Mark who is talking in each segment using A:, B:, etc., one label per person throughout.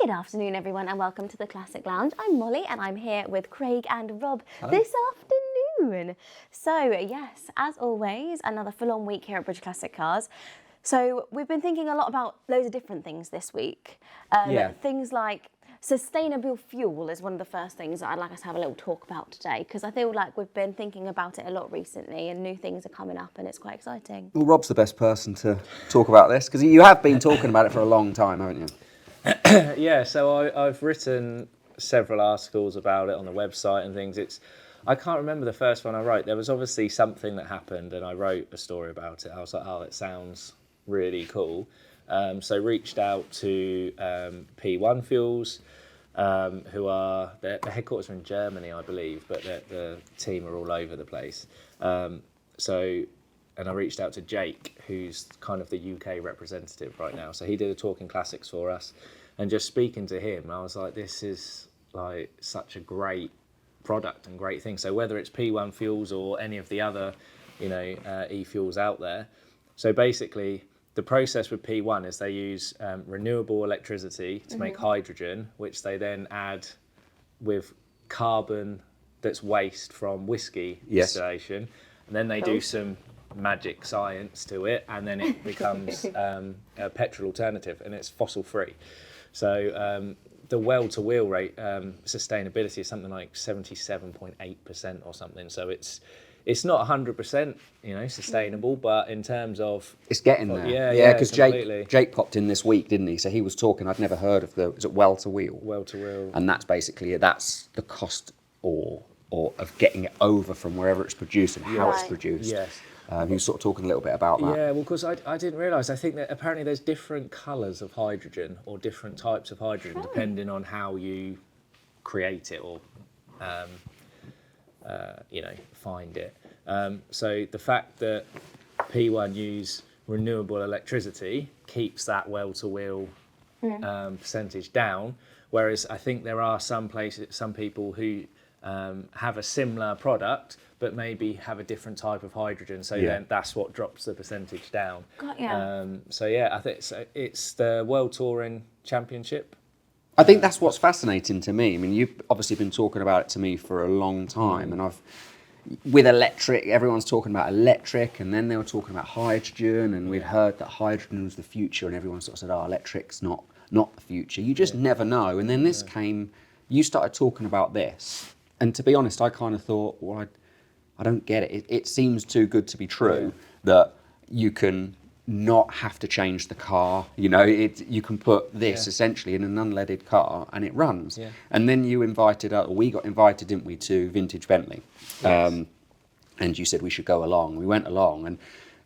A: Good afternoon, everyone, and welcome to the Classic Lounge. I'm Molly, and I'm here with Craig and Rob this afternoon. So, yes, as always, another full-on week here at British Classic Cars. So, we've been thinking a lot about loads of different things this week. Things like sustainable fuel is one of the first things that I'd like us to have a little talk about today, because I feel like we've been thinking about it a lot recently, and new things are coming up, and it's quite exciting.
B: Well, Rob's the best person to talk about this, because you have been talking about it for a long time, haven't you?
C: Yeah, so I've written several articles about it on the website and things. I can't remember the first one I wrote. There was obviously something that happened and I wrote a story about it. I was like, oh, it sounds really cool. So reached out to P1 Fuels, who are, their headquarters are in Germany, I believe, but the team are all over the place. And I reached out to Jake, who's kind of the UK representative right now. So he did a talk in classics for us, and just speaking to him, I was like, this is like such a great product and great thing. So whether it's P1 Fuels or any of the other, e-fuels out there. So basically, the process with P1 is they use renewable electricity to make hydrogen, which they then add with carbon that's waste from whiskey distillation, and then they do some magic science to it, and then it becomes a petrol alternative, and it's fossil free. So the well-to-wheel rate sustainability is something like 77.8% or something. So it's not 100%, sustainable, but in terms of
B: it's getting there. Yeah, because Jake popped in this week, didn't he? So he was talking. I'd never heard of is it well-to-wheel?
C: Well-to-wheel,
B: and that's basically that's the cost or of getting it over from wherever it's produced and how it's produced.
C: Yes.
B: He was sort of talking a little bit about that.
C: Yeah, well, because I didn't realise. I think that apparently there's different colours of hydrogen or different types of hydrogen depending on how you create it or, find it. So the fact that P1 use renewable electricity keeps that well-to-wheel percentage down, whereas I think there are some people who have a similar product but maybe have a different type of hydrogen, so then that's what drops the percentage down.
A: Got ya.
C: I think it's the World Touring Championship.
B: I think that's what's fascinating to me. I mean, you've obviously been talking about it to me for a long time, and with electric, everyone's talking about electric, and then they were talking about hydrogen, and we'd heard that hydrogen was the future, and everyone sort of said, oh, electric's not the future. You just never know. And then this came, you started talking about this, and to be honest, I kind of thought, well, I don't get it. It seems too good to be true that you can not have to change the car. You can put this essentially in an unleaded car and it runs. Yeah. And then we got invited, didn't we, to Vintage Bentley? Yes. And you said we should go along. We went along,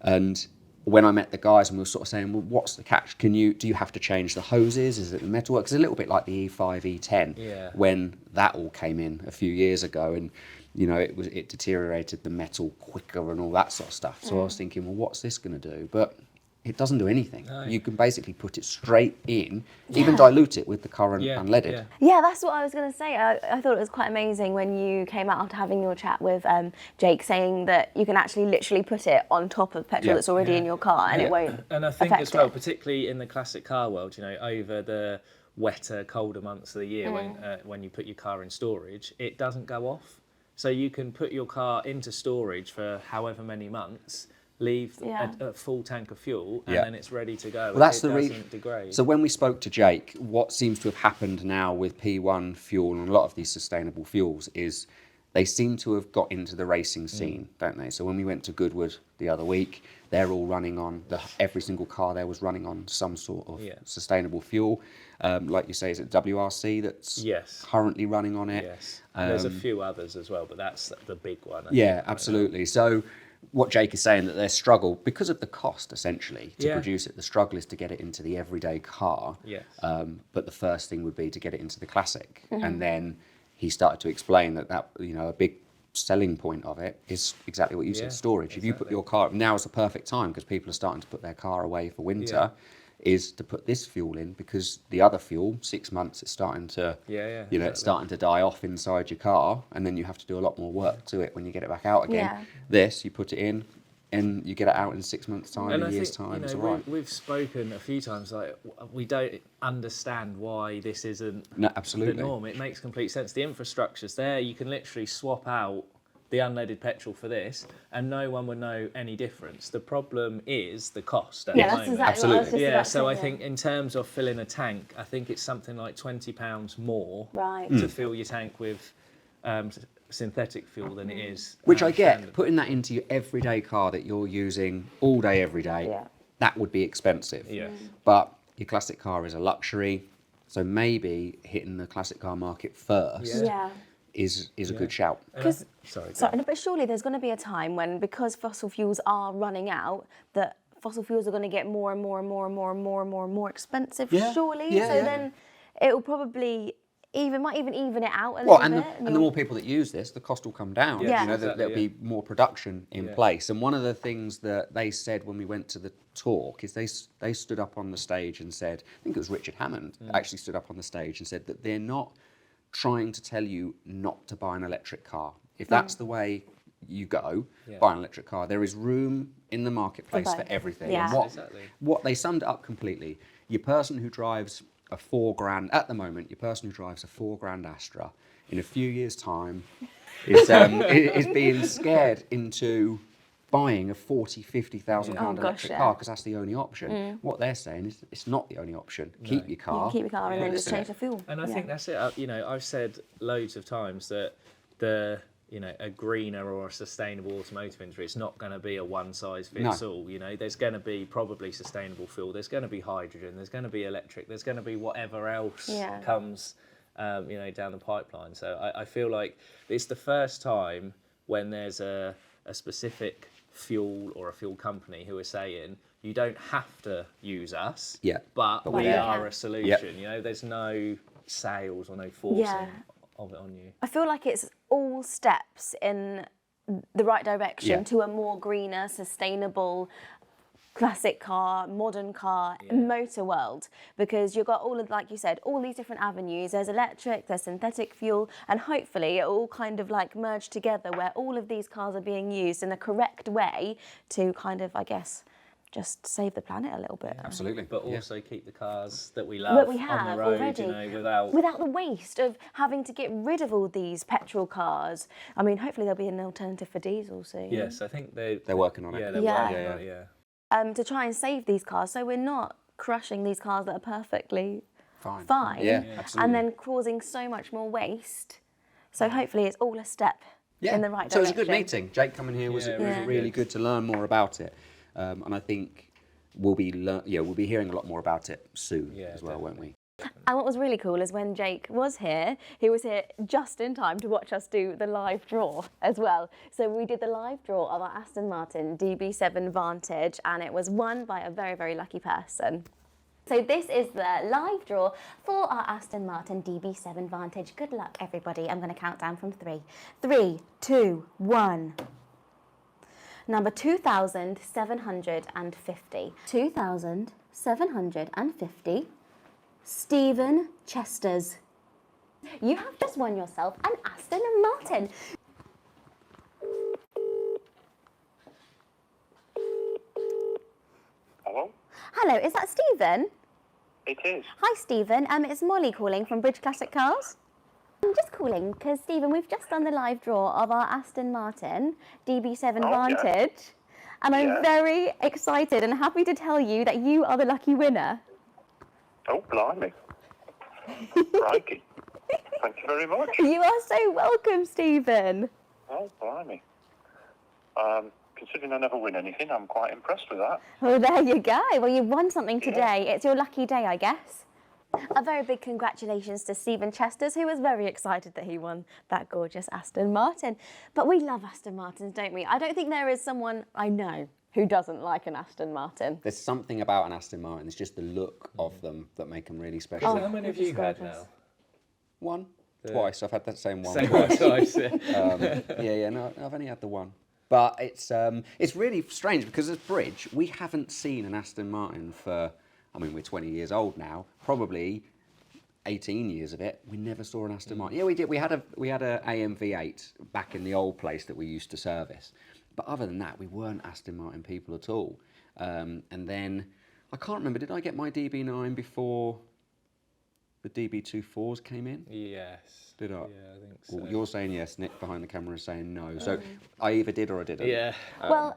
B: and when I met the guys and we were sort of saying, well, what's the catch? Do you have to change the hoses? Is it the metalwork? It's a little bit like the E5, E10 when that all came in a few years ago, and it deteriorated the metal quicker and all that sort of stuff. So I was thinking, well, what's this going to do? But it doesn't do anything. No. You can basically put it straight in, even dilute it with the current unleaded.
A: Yeah, that's what I was going to say. I thought it was quite amazing when you came out after having your chat with Jake, saying that you can actually literally put it on top of petrol that's already in your car and it won't.
C: And I think as well, particularly in the classic car world, over the wetter, colder months of the year when you put your car in storage, it doesn't go off. So you can put your car into storage for however many months, leave a full tank of fuel, and then it's ready to go.
B: Well, that's
C: it doesn't degrade.
B: So when we spoke to Jake, what seems to have happened now with P1 fuel and a lot of these sustainable fuels is they seem to have got into the racing scene, don't they? So when we went to Goodwood the other week, they're all running on, every single car there was running on some sort of sustainable fuel. Like you say, is it WRC that's currently running on it?
C: Yes, there's a few others as well, but that's the big one.
B: Absolutely. So what Jake is saying, that their struggle, because of the cost essentially to produce it, the struggle is to get it into the everyday car. Yes. But the first thing would be to get it into the classic. And then he started to explain that a big selling point of it is exactly what you said, storage. Exactly. If you put your car, now is the perfect time because people are starting to put their car away for winter, is to put this fuel in, because the other fuel, 6 months, it's starting to, it's starting to die off inside your car, and then you have to do a lot more work to it when you get it back out again. Yeah. This, you put it in, and you get it out in 6 months' time,
C: And
B: a
C: I
B: year's
C: think,
B: time,
C: you
B: it's
C: know,
B: all right.
C: we've spoken a few times, like, we don't understand why this isn't
B: No,
C: the
B: absolutely.
C: norm. It makes complete sense. The infrastructure's there. You can literally swap out the unleaded petrol for this, and no one would know any difference. The problem is the cost at
A: Yeah,
C: the
A: that's
C: moment.
A: exactly what I was
B: Absolutely.
A: just
C: Yeah,
A: about
C: so I
A: saying.
C: think in terms of filling a tank, I think it's something like £20 more
A: Right.
C: to fill your tank with synthetic fuel than it is.
B: Which I get,
C: standard.
B: putting that into your everyday car that you're using all day, every day,
A: Yeah.
B: that would be expensive.
C: Yeah.
B: But your classic car is a luxury, so maybe hitting the classic car market first
A: Yeah.
B: is a
C: Yeah.
B: good shout.
C: And I
A: Because
C: thi- sorry, go
A: so,
C: on.
A: but surely there's going to be a time when, because fossil fuels are running out, that fossil fuels are going to get more and more and more and more and more and more and more expensive.
B: Yeah.
A: Surely,
B: Yeah,
A: so
B: yeah.
A: then it will probably might even even it out a
B: Well,
A: little
B: and
A: bit.
B: the more people that use this, the cost will come down.
C: Yeah,
B: You know,
C: exactly,
B: there'll be more production in
C: Yeah.
B: place. And one of the things that they said when we went to the talk is they stood up on the stage and said, I think it was Richard Hammond actually stood up on the stage and said that they're not trying to tell you not to buy an electric car. If that's the way you go,
C: Yeah.
B: buy an electric car. There is room in the marketplace for
A: both.
B: everything.
A: Yeah.
B: And
C: Exactly.
B: what they summed it up completely, your person who drives a £4,000 at the moment, your person who drives a £4,000 Astra in a few years' time is being scared into buying a £40,000-50,000
A: Oh, gosh,
B: electric
A: yeah.
B: car because that's the only option. What they're saying is it's not the only option. Keep your car.
A: keep your car and then
B: put
A: just
B: this in
A: change
B: it.
A: the fuel.
C: And I
A: Yeah.
C: think that's it. You know, I've said loads of times that a greener or a sustainable automotive industry, it's not going to be a one size fits all. You know, there's going to be probably sustainable fuel. There's going to be hydrogen. There's going to be electric. There's going to be whatever else
A: Yeah.
C: comes, down the pipeline. So I feel like it's the first time when there's a specific fuel or a fuel company who are saying you don't have to use us,
B: Yeah,
C: but we
B: we
C: are
A: can.
C: a solution. You know, there's no sales or no forcing
A: Yeah.
C: of it on you.
A: I feel like it's all steps in the right direction
B: Yeah.
A: to a more greener, sustainable classic car, modern car, motor world, because you've got all of, like you said, all these different avenues. There's electric, there's synthetic fuel, and hopefully it all kind of like merge together where all of these cars are being used in a correct way to kind of, I guess, just save the planet a little bit.
B: Absolutely.
C: But
B: Yeah.
C: also keep the cars that we love
A: That we
C: on
A: have
C: the road,
A: already,
C: without
A: the waste of having to get rid of all these petrol cars. I mean, hopefully there'll be an alternative for diesel soon.
C: Yes, I think they're
B: working on it.
C: Yeah, they're
A: Yeah.
C: working on it. Yeah.
A: To try and save these cars, so we're not crushing these cars that are perfectly
B: Fine. Yeah, absolutely.
A: and then causing so much more waste. So hopefully it's all a step in the right
B: So it was
A: direction.
B: a good meeting. Jake coming here was,
C: Yeah,
B: was
C: really
B: really
C: good.
B: good to learn more about it, and I think we'll be hearing a lot more about it soon as well, won't we?
A: And what was really cool is when Jake was here, he was here just in time to watch us do the live draw as well. So we did the live draw of our Aston Martin DB7 Vantage, and it was won by a very, very lucky person. So this is the live draw for our Aston Martin DB7 Vantage. Good luck, everybody. I'm going to count down from 3. 3, 2, 1. Number 2,750. 2,750. Stephen Chesters. You have just won yourself an Aston Martin.
D: Hello?
A: Hello, is that Stephen?
D: It is.
A: Hi, Stephen. It's Molly calling from Bridge Classic Cars. I'm just calling because, Stephen, we've just done the live draw of our Aston Martin DB7
D: Oh, yeah.
A: Vantage. And I'm
D: Yeah.
A: very excited and happy to tell you that you are the lucky winner.
D: Oh, blimey. Crikey. Thank you very much.
A: You are so welcome, Stephen.
D: Oh, blimey. Considering I never win anything, I'm quite impressed with that.
A: Well, there you go. Well, you've won something today. It's your lucky day, I guess. A very big congratulations to Stephen Chesters, who was very excited that he won that gorgeous Aston Martin. But we love Aston Martins, don't we? I don't think there is someone I know who doesn't like an Aston Martin.
B: There's something about an Aston Martin. It's just the look of them that make them really special.
C: How many have you had
A: gorgeous.
C: now?
B: One, twice. I've had that same one.
C: Same one twice.
B: No, I've only had the one. But it's really strange because as Bridge, we haven't seen an Aston Martin for, I mean, we're 20 years old now, probably 18 years of it. We never saw an Aston Martin. Yeah, we did. We had a AM V8 back in the old place that we used to service. But other than that, we weren't Aston Martin people at all. And then, I can't remember, did I get my DB9 before the DB2 came in?
C: Yes.
B: Did I?
C: Yeah, I think so.
B: Well, you're saying yes, Nick behind the camera is saying no. So I either did or I didn't.
C: Yeah.
A: Well,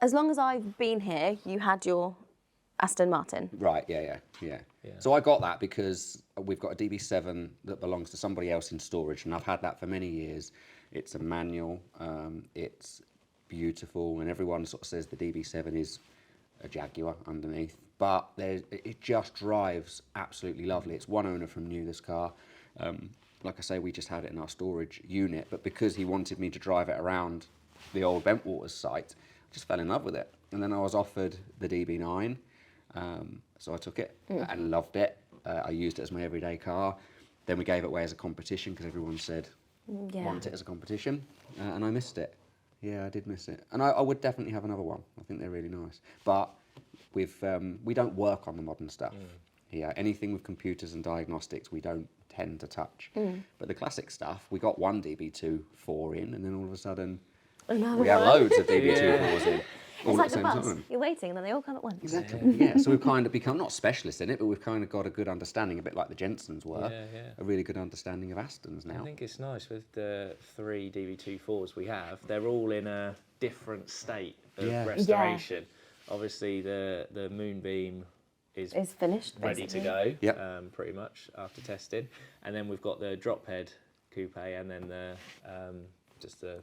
A: as long as I've been here, you had your Aston Martin.
B: Right, yeah. So I got that because we've got a DB7 that belongs to somebody else in storage, and I've had that for many years. It's a manual, it's beautiful, and everyone sort of says the DB7 is a Jaguar underneath, but it just drives absolutely lovely. It's one owner from new, this car. Like I say, we just had it in our storage unit, but because he wanted me to drive it around the old Bentwaters site, I just fell in love with it. And then I was offered the DB9, so I took it and loved it. I used it as my everyday car. Then we gave it away as a competition because everyone said, want it as a competition, and I missed it. Yeah, I did miss it. And I would definitely have another one. I think they're really nice. But we don't work on the modern stuff here. Anything with computers and diagnostics, we don't tend to touch. But the classic stuff, we got one DB2 4 in, and then all of a sudden, we had loads of DB2 4s in.
A: It's like the bus. You're waiting, and then they all come at once.
B: Exactly. Yeah. So we've kind of become not specialists in it, but we've kind of got a good understanding, a bit like the Jensens were. A really good understanding of Astons now.
C: I think it's nice with the 3 DB24s we have. They're all in a different state of restoration. Obviously, the Moonbeam is
A: finished,
C: ready to
A: basically.
C: go. Pretty much after testing, and then we've got the drop head coupe, and then the just the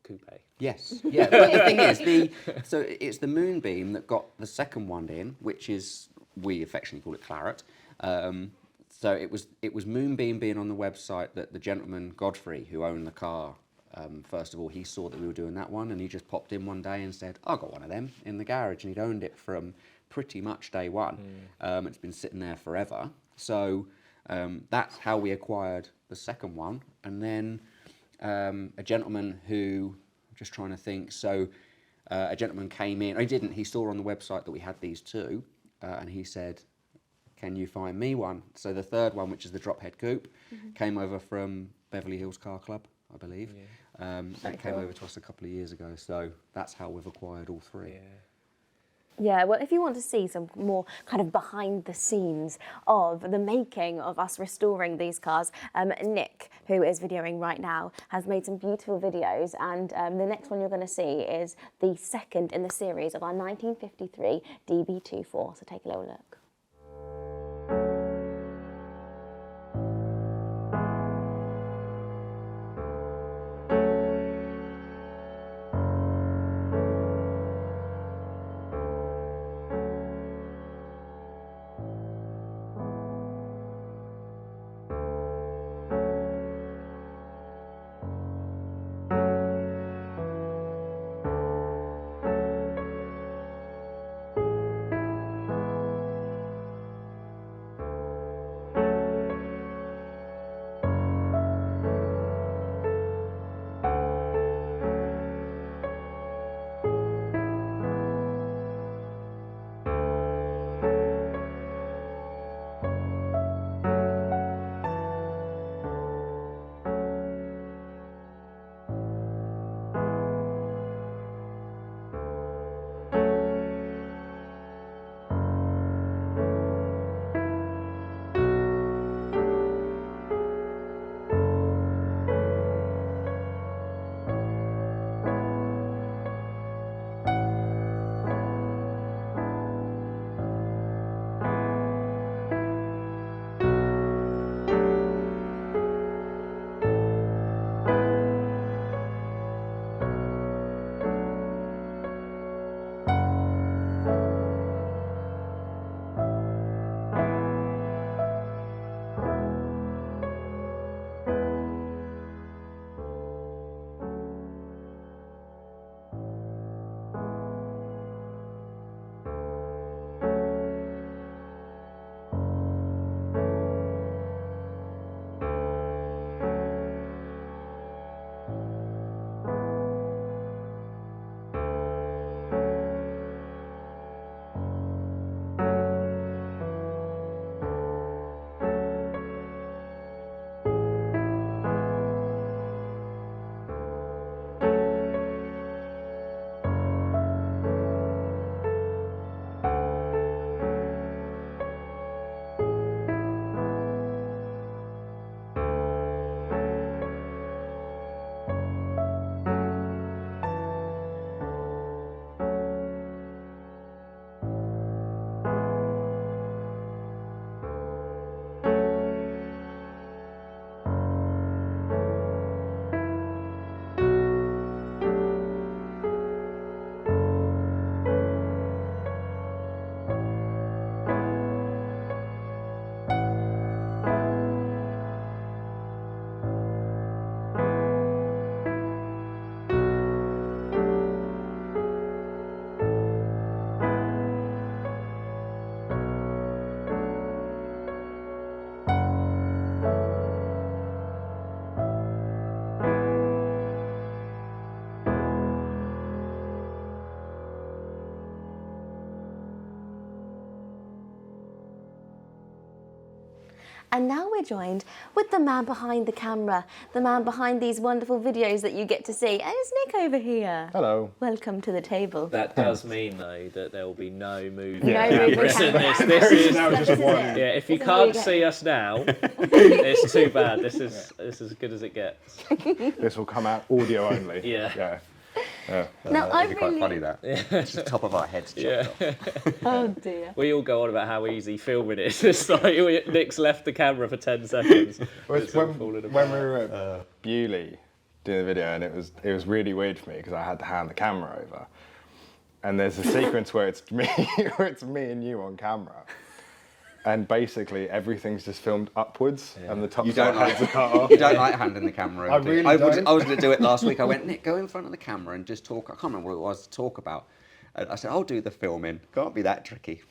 C: coupe.
B: Yes, yeah. But the thing is, so it's the Moonbeam that got the second one in, which is, we affectionately call it Claret. So it was Moonbeam being on the website that the gentleman Godfrey, who owned the car, first of all, he saw that we were doing that one, and he just popped in one day and said, "I got one of them in the garage," and he'd owned it from pretty much day one. It's been sitting there forever. So that's how we acquired the second one, and then. A gentleman who, I'm just trying to think, so a gentleman came in, he saw on the website that we had these two, and he said, "Can you find me one?" So the third one, which is the drop head coupe, came over from Beverly Hills Car Club, I believe. It came over to us a couple of years ago, so that's how we've acquired all three.
A: Yeah, well, if you want to see some more kind of behind the scenes of the making of us restoring these cars, Nick, who is videoing right now, has made some beautiful videos, and the next one you're going to see is the second in the series of our 1953 DB24, so take a little look. And now we're joined with the man behind the camera, the man behind these wonderful videos that you get to see. And it's Nick over here.
E: Hello.
A: Welcome to the table.
C: That does mean, though, that there will be no movie.
A: No movie
C: This
A: camera.
C: is
E: now just
A: This is
E: one.
A: it.
C: yeah. If you
A: This is all you
C: can't
A: get.
C: see us now, it's too bad. This is as good as it gets.
E: This will come out audio only.
C: Yeah.
A: Now, I
B: It'd be quite
A: really...
B: funny that. It's just top of our heads chopped off.
A: Oh dear.
C: We all go on about how easy filming is. It's like Nick's left the camera for 10 seconds.
E: Well,
C: It's all falling apart.
E: when we were at Bewley doing the video, and it was really weird for me because I had to hand the camera over, and there's a sequence where it's me and you on camera, and basically everything's just filmed upwards, and the top
B: You don't
E: side heads are cut off.
B: You don't like handing the camera over.
E: I
B: do you?
E: really
B: I
E: don't.
B: was going to do it last week. I went, Nick, go in front of the camera and just talk. I can't remember what it was to talk about. And I said, I'll do the filming. Can't be that tricky.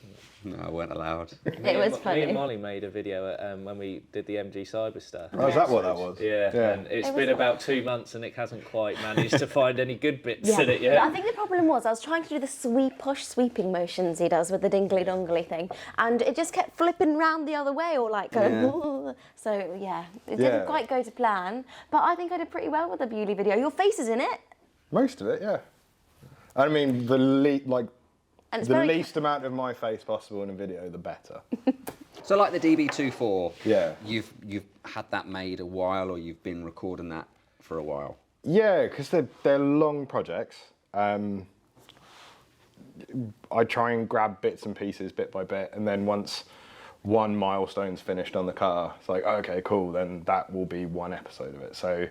B: No, I weren't allowed.
A: It was
C: Me
A: funny.
C: and Molly made a video when we did the MG Cyber stuff.
E: Oh, is that what that was?
C: Yeah,
E: Yeah.
C: and it's
A: It
C: been
A: was-
C: about 2 months and Nick hasn't quite managed to find any good bits in it
A: Yeah,
C: yet.
A: I think the problem was I was trying to do the sweeping motions he does with the dingly dongly thing, and it just kept flipping round the other way or like going.
B: Yeah.
A: So yeah, it
E: Yeah.
A: didn't quite go to plan. But I think I did pretty well with the Bewley video. Your face is in it,
E: Most of it, yeah. I mean, the
A: and it's
E: the
A: very
E: least amount of my face possible in a video, the better.
B: So like the DB2
E: Yeah.
B: you've had that made a while, or you've been recording that for a while?
E: Yeah, because they're long projects. I try and grab bits and pieces bit by bit, and then once one milestone's finished on the car, it's like, okay, cool, then that will be one episode of it. So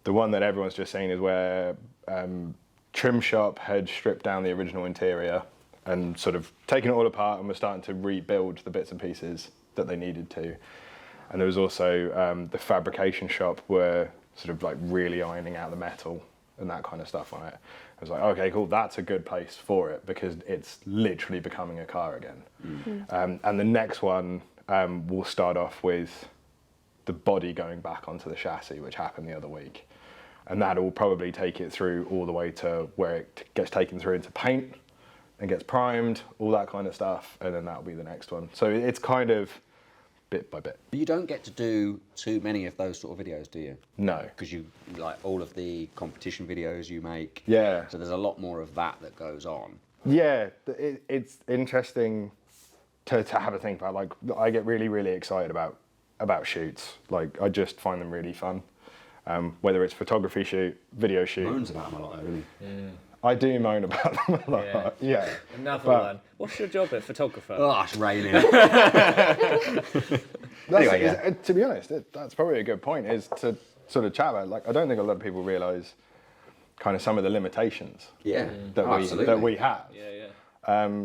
E: the one that everyone's just seen is where Trim Shop had stripped down the original interior and sort of taken it all apart and was starting to rebuild the bits and pieces that they needed to. And there was also the fabrication shop where sort of like really ironing out the metal and that kind of stuff on it. I was like, okay, cool, that's a good place for it because it's literally becoming a car again. And the next one will start off with the body going back onto the chassis, which happened the other week. And that will probably take it through all the way to where it gets taken through into paint and gets primed, all that kind of stuff. And then that'll be the next one. So it's kind of bit by bit.
B: You don't get to do too many of those sort of videos, do you?
E: No.
B: Because you like all of the competition videos you make.
E: Yeah.
B: So there's a lot more of that goes on.
E: Yeah, it's interesting to have a think about. Like, I get really, really excited about shoots. Like, I just find them really fun. Whether it's photography shoot, video shoot.
B: Moans about them a lot, though, doesn't he?
E: I do moan about them a lot. Yeah.
C: Another
E: But-
C: one. What's your job at photographer?
B: Oh, it's raining.
E: Anyway,
B: yeah.
E: to be honest, that's probably a good point, is to sort of chat about, like, I don't think a lot of people realise kind of some of the limitations
B: Yeah.
E: that
B: Oh,
E: we
B: absolutely.
E: have.
C: Yeah.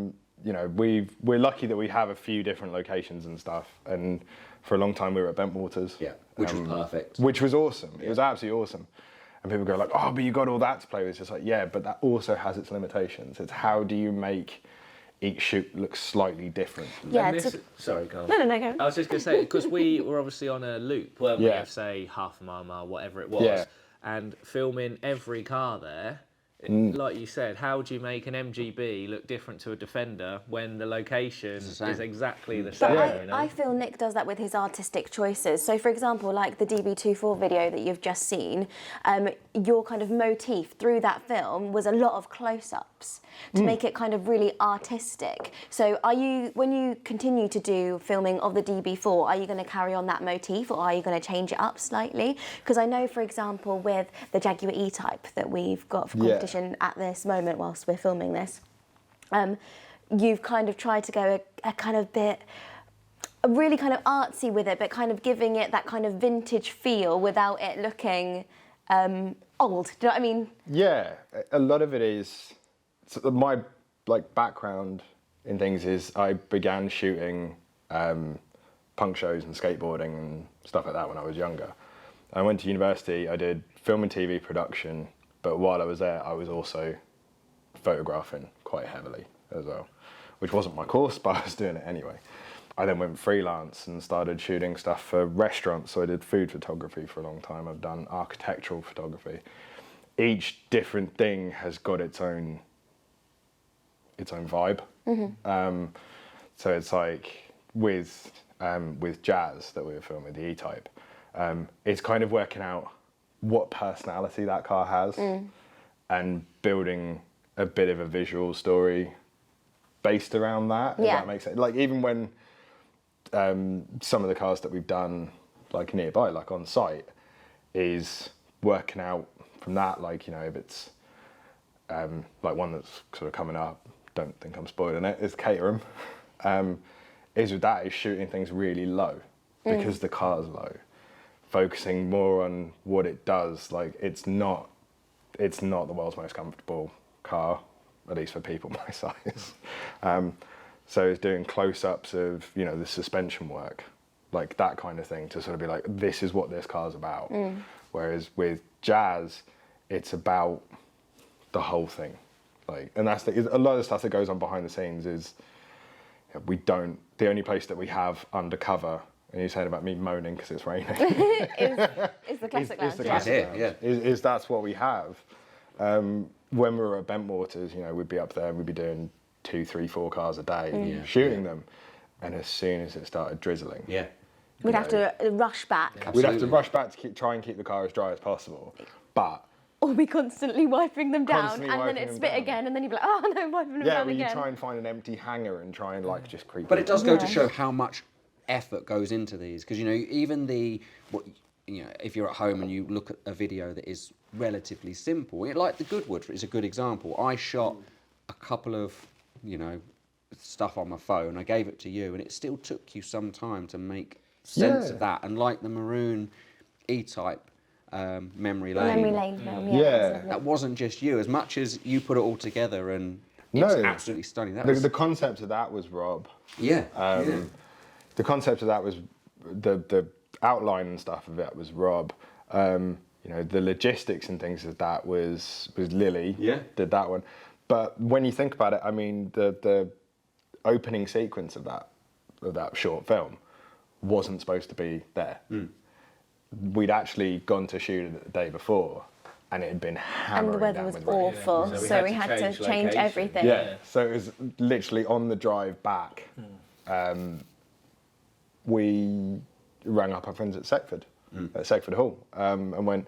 E: You know, we're lucky that we have a few different locations and stuff, and for a long time we were at Bentwaters.
B: Yeah, which was perfect.
E: Which was awesome. It was absolutely awesome. And people go like, oh, but you got all that to play with. It's just like, yeah, but that also has its limitations. It's how do you make each shoot look slightly different?
A: yeah.
C: And
A: It's
C: this- sorry, go on.
A: no, go.
C: I was just going to say, because we were obviously on a loop, weren't we,
E: Yeah.
C: of say half a mile, whatever it was,
E: Yeah.
C: and filming every car there, like you said, how do you make an MGB look different to a Defender when the location
B: same.
C: is exactly the
A: But
C: same?
E: Yeah.
C: You know?
A: I feel Nick does that with his artistic choices. So, for example, like the DB24 video that you've just seen, your kind of motif through that film was a lot of close-ups to make it kind of really artistic. So, when you continue to do filming of the DB4, are you going to carry on that motif, or are you going to change it up slightly? Because I know, for example, with the Jaguar E-Type that we've got for
E: Yeah.
A: competition at this moment whilst we're filming this, you've kind of tried to go a kind of bit really kind of artsy with it, but kind of giving it that kind of vintage feel without it looking old. Do you know what I mean?
E: Yeah, a lot of it is, so my like background in things is I began shooting punk shows and skateboarding and stuff like that when I was younger. I went to university, I did film and TV production, but while I was there, I was also photographing quite heavily as well, which wasn't my course, but I was doing it anyway. I then went freelance and started shooting stuff for restaurants, so I did food photography for a long time. I've done architectural photography. Each different thing has got its own vibe. So it's like with with Jazz that we were filming, the E-Type, is kind of working out what personality that car has and building a bit of a visual story based around that, if that makes sense. Like even when some of the cars that we've done like nearby, like on site, is working out from that, like, you know, if it's like one that's sort of coming up, don't think I'm spoiling it, is Caterham, is with that is shooting things really low because the car's low, focusing more on what it does. Like it's not the world's most comfortable car, at least for people my size. So it's doing close-ups of, you know, the suspension work, like that kind of thing, to sort of be like, this is what this car's about. Whereas with Jazz, it's about the whole thing. Like, and that's a lot of the stuff that goes on behind the scenes is the only place that we have undercover, and you're saying about me moaning because it's raining,
A: is the classic lounge.
E: is the classic lounge.
B: Yeah.
E: Is that's what we have. When we were at Bentwaters, you know, we'd be up there and we'd be doing 2, 3, 4 cars a day, shooting them. And as soon as it started drizzling,
A: we'd have to rush back.
E: we'd have to rush back to try and keep the car as dry as possible. But
A: Or be constantly wiping them down,
E: Constantly
A: and then
E: wiping
A: it'd
E: them
A: spit
E: down.
A: again, and then you'd be like, oh no, wiping them
E: yeah,
A: down
E: well, you
A: again.
E: try and find an empty hanger and try and like just creep.
B: But it does go to show how much effort goes into these, because, you know, even you know, if you're at home and you look at a video that is relatively simple, like the Goodwood is a good example. I shot a couple of, you know, stuff on my phone. I gave it to you, and it still took you some time to make sense of that. And like the maroon E-Type memory lane.
A: Memory lane film,
E: Yeah.
B: That wasn't just you. As much as you put it all together, and it's absolutely stunning. That was,
E: The concept of that was Rob.
B: yeah.
E: The concept of that was the outline and stuff of it was Rob. You know, the logistics and things of that was Lily.
B: Yeah.
E: Did that one. But when you think about it, I mean, the opening sequence of that short film wasn't supposed to be there. We'd actually gone to shoot it the day before, and it had been hammering
A: And the weather
E: down
A: was
E: with rain.
A: awful, so we had to change
C: location.
A: everything.
E: Yeah, so it was literally on the drive back. We rang up our friends at Seckford Hall, and went,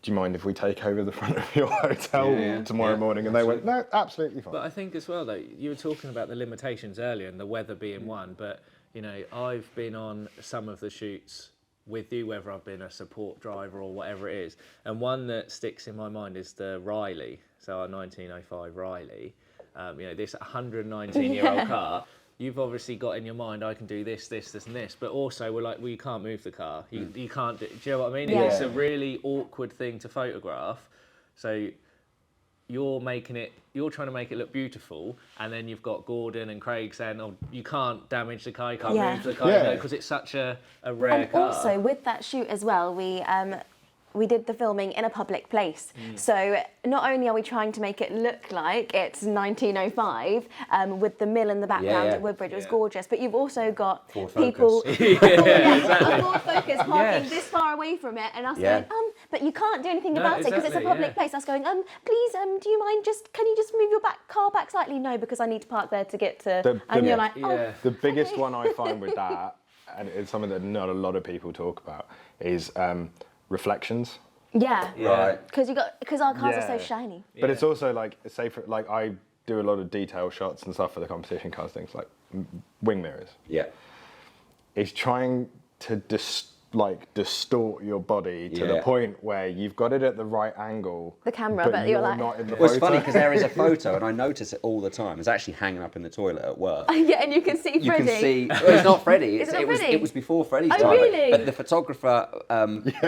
E: do you mind if we take over the front of your hotel tomorrow morning? And they went, no, absolutely fine.
C: But I think as well, though, you were talking about the limitations earlier and the weather being one, but, you know, I've been on some of the shoots with you, whether I've been a support driver or whatever it is, and one that sticks in my mind is the Riley, so our 1905 Riley. You know, this 119-year-old car. You've obviously got in your mind, I can do this, this, this, and this, but also we're like, well, you can't move the car. You can't do you know what I mean?
A: Yeah.
C: It's a really awkward thing to photograph. So you're trying to make it look beautiful, and then you've got Gordon and Craig saying, oh, you can't damage the car, you can't move the car, because it's such a rare
A: And
C: car.
A: also with that shoot as well, we did the filming in a public place. So not only are we trying to make it look like it's 1905 with the mill in the background at Woodbridge, it was gorgeous, but you've also got people a Ford Focus parking this far away from it, and us going, but you can't do anything about it because it's a public place. Us going, please, do you mind can you just move your car back slightly? No, because I need to park there to get to, and you're like, oh.
E: The biggest one I find with that, and it's something that not a lot of people talk about, is reflections.
A: Yeah.
B: Right.
A: Because our cars are so shiny.
E: But it's also like, say for like, I do a lot of detail shots and stuff for the competition cars, things like wing mirrors.
B: Yeah.
E: It's trying to distort your body to the point where you've got it at the right angle.
A: The camera, but you're like...
E: not in the
B: Well, it's
E: photo.
B: funny because there is a photo, and I notice it all the time. It's actually hanging up in the toilet at work.
A: Yeah, and you can see Freddie.
B: You can see. Well, it's not Freddie.
A: Is it not Freddie?
B: It was before Freddie's
A: Oh,
B: time.
A: really?
B: But the photographer,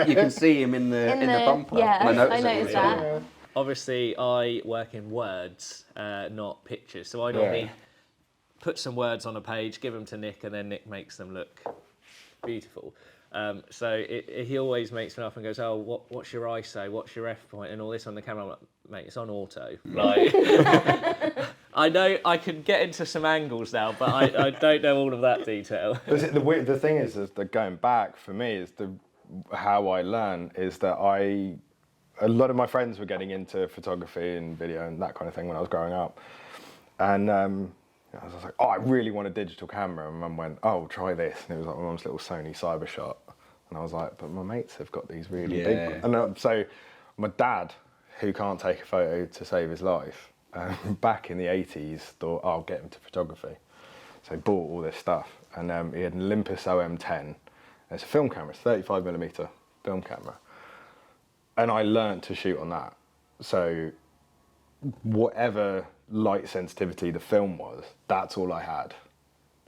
B: you can see him in the bumper.
A: Yeah,
B: And
A: I
B: noticed
A: noticed that.
C: Obviously, I work in words, not pictures. So I normally put some words on a page, give them to Nick, and then Nick makes them look beautiful. So he always makes me laugh and goes, oh, what's your ISO? What's your F point? And all this on the camera. I'm like, mate, it's on auto. Like, I know I can get into some angles now, but I don't know all of that detail.
E: The thing is that going back for me is how I learn is that a lot of my friends were getting into photography and video and that kind of thing when I was growing up, and I was like, oh, I really want a digital camera. And Mum went, oh, try this. And it was like my mum's little Sony Cybershot. And I was like, but my mates have got these really big ones. And so my dad, who can't take a photo to save his life, back in the 80s thought, oh, I'll get into photography. So he bought all this stuff. And he had an Olympus OM10. It's a film camera, it's 35mm film camera. And I learned to shoot on that. So whatever light sensitivity the film was, that's all I had.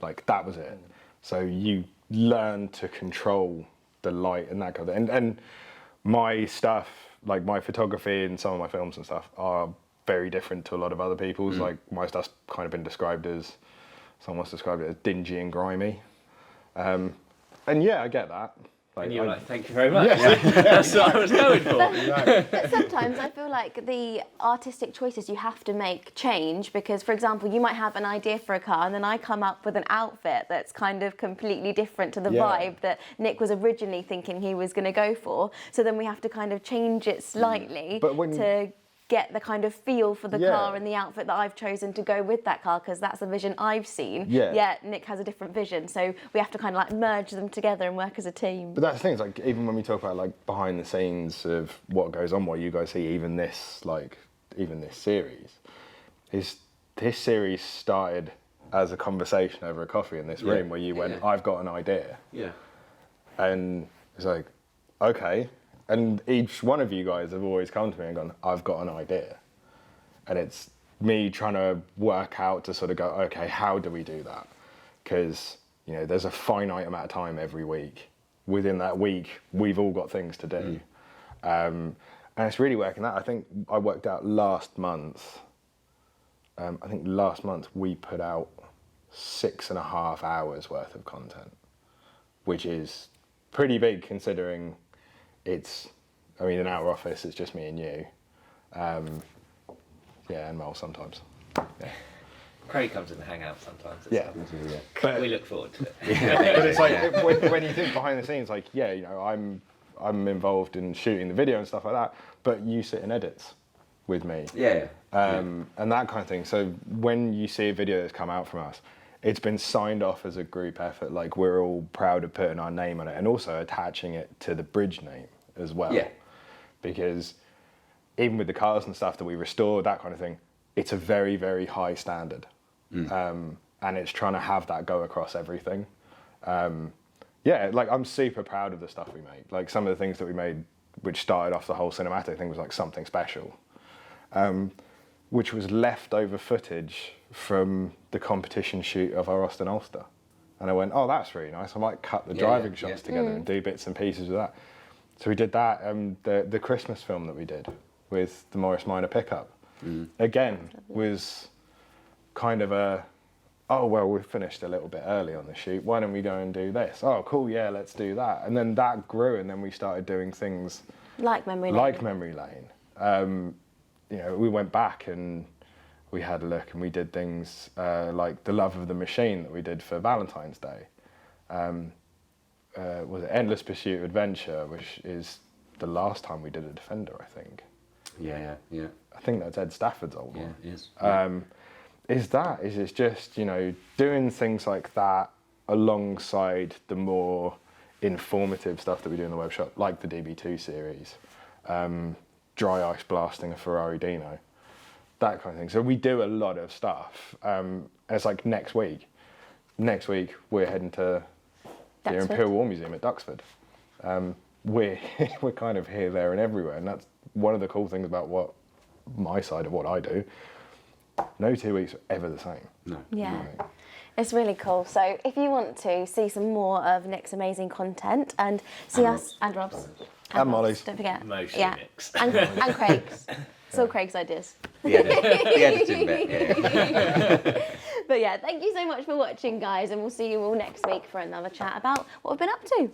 E: Like, that was it. So you learn to control the light and that kind of thing. And my stuff, like my photography and some of my films and stuff, are very different to a lot of other people's. Like, my stuff's kind of been described as, someone's described it as dingy and grimy. And yeah, I get that.
C: Like, and you're like, thank you very much. Yeah. That's what I was going for.
A: But sometimes I feel like the artistic choices you have to make change because, for example, you might have an idea for a car and then I come up with an outfit that's kind of completely different to the vibe that Nick was originally thinking he was going to go for. So then we have to kind of change it slightly to get the kind of feel for the car and the outfit that I've chosen to go with that car because that's the vision I've seen. Yet Nick has a different vision, so we have to kind of like merge them together and work as a team.
E: But that's the thing, it's like even when we talk about like behind the scenes of what goes on, what you guys see, even this series, this series started as a conversation over a coffee in this room where you went, I've got an idea. Yeah. And it's like, okay. And each one of you guys have always come to me and gone, I've got an idea. And it's me trying to work out to sort of go, okay, how do we do that? Because, you know, there's a finite amount of time every week. Within that week, we've all got things to do. And it's really working out. I think I worked out last month, we put out 6.5 hours worth of content, which is pretty big considering in our office, it's just me and you. And Mel sometimes. Yeah.
C: Craig comes in to hang out sometimes.
E: But
C: we look forward to it.
E: But it's like, when you think behind the scenes, like, you know, I'm involved in shooting the video and stuff like that, but you sit in edits with me. And that kind of thing. So when you see a video that's come out from us, it's been signed off as a group effort. Like, we're all proud of putting our name on it and also attaching it to the bridge name as well. Because even with the cars and stuff that we restore, that kind of thing, it's a very, very high standard. And it's trying to have that go across everything. Like, I'm super proud of the stuff we made. Like, some of the things that we made, which started off the whole cinematic thing, was like Something Special, which was leftover footage from the competition shoot of our Austin Ulster. And I went, oh, that's really nice. I might cut the driving shots together and do bits and pieces of that. So we did that. The Christmas film that we did with the Morris Minor pickup, again, was kind of we finished a little bit early on the shoot. Why don't we go and do this? Oh, cool, yeah, let's do that. And then that grew, and then we started doing things
A: like Memory
E: Lane. You know, we went back and we had a look and we did things like The Love of the Machine that we did for Valentine's Day. Was it Endless Pursuit Adventure, which is the last time we did a Defender, I think.
B: Yeah.
E: I think that's Ed Stafford's old one.
B: Yeah, it is.
E: Is it's just, you know, doing things like that alongside the more informative stuff that we do in the web shop, like the DB2 series, dry ice blasting a Ferrari Dino, that kind of thing. So we do a lot of stuff. And it's like next week we're heading to the Imperial War Museum at Duxford. We're kind of here, there and everywhere. And that's one of the cool things about what my side of what I do. No 2 weeks are ever the same.
B: No.
A: Yeah. It's really cool. So if you want to see some more of Nick's amazing content and see us and Rob's
E: and Molly's,
A: don't forget.
C: Mostly Nick's.
A: And Craig's. It's all Craig's ideas.
B: The editing bit. Yeah.
A: But yeah, thank you so much for watching, guys, and we'll see you all next week for another chat about what we've been up to.